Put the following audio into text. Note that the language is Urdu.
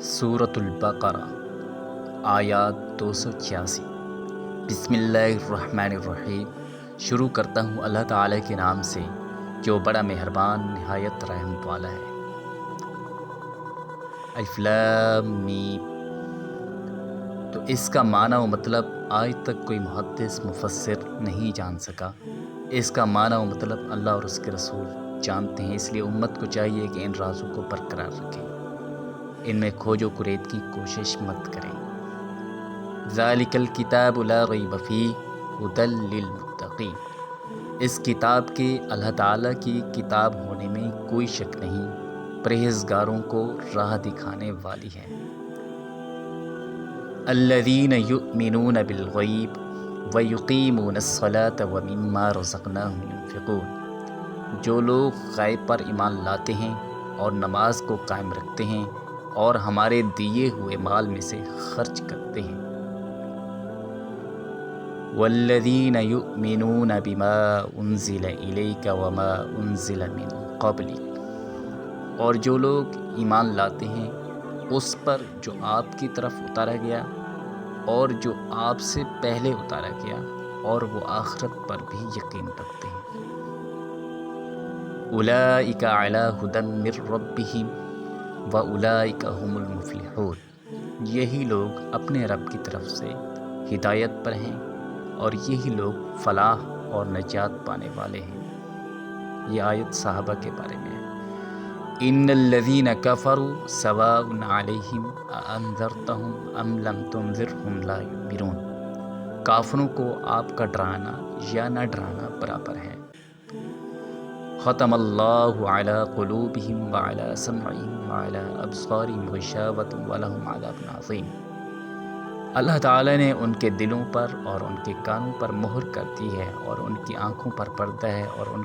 سورۃ البقرہ آیات 286۔ بسم اللہ الرحمن الرحیم۔ شروع کرتا ہوں اللہ تعالیٰ کے نام سے جو بڑا مہربان نہایت رحم والا ہے۔ الف لام میم۔ تو اس کا معنی و مطلب آج تک کوئی محدث مفسر نہیں جان سکا۔ اس کا معنی و مطلب اللہ اور اس کے رسول جانتے ہیں، اس لیے امت کو چاہیے کہ ان رازوں کو برقرار رکھیں، ان میں کھوج و کرید کی کوشش مت کریں۔ ذالک الکتاب لا ریب فیہ ھدی للمتقین۔ اس کتاب کے اللہ تعالیٰ کی کتاب ہونے میں کوئی شک نہیں، پرہیزگاروں کو راہ دکھانے والی ہے۔ الذین یؤمنون بالغیب ویقیمون الصلاۃ ومما رزقناہم ینفقون۔ جو لوگ غیب پر ایمان لاتے ہیں اور نماز کو قائم رکھتے ہیں اور ہمارے دیے ہوئے مال میں سے خرچ کرتے ہیں۔ والذین یؤمنون بما انزل الیک وما انزل من قبلک۔ اور جو لوگ ایمان لاتے ہیں اس پر جو آپ کی طرف اتارا گیا اور جو آپ سے پہلے اتارا گیا، اور وہ آخرت پر بھی یقین رکھتے ہیں۔ اولئک علی ھدی من ربہم وَأُولَئِكَ هُمُ الْمُفْلِحُونَ۔ یہی لوگ اپنے رب کی طرف سے ہدایت پر ہیں اور یہی لوگ فلاح اور نجات پانے والے ہیں۔ یہ آیت صحابہ کے بارے میں ہے۔ ان الذین کفروا سواء علیہم اانذرتہم ام لم تنذرہم لا یؤمنون۔ کافروں کو آپ کا ڈرانا یا نہ ڈرانا برابر ہے۔ ختم اللہ علی قلوبہم وعلی سمعہم وعلی ابصارہم غشاوۃ ولہم عذاب عظیم۔ اللہ تعالیٰ نے ان کے دلوں پر اور ان کے کانوں پر مہر کر دی ہے، اور ان کی آنکھوں پر پردہ ہے، اور ان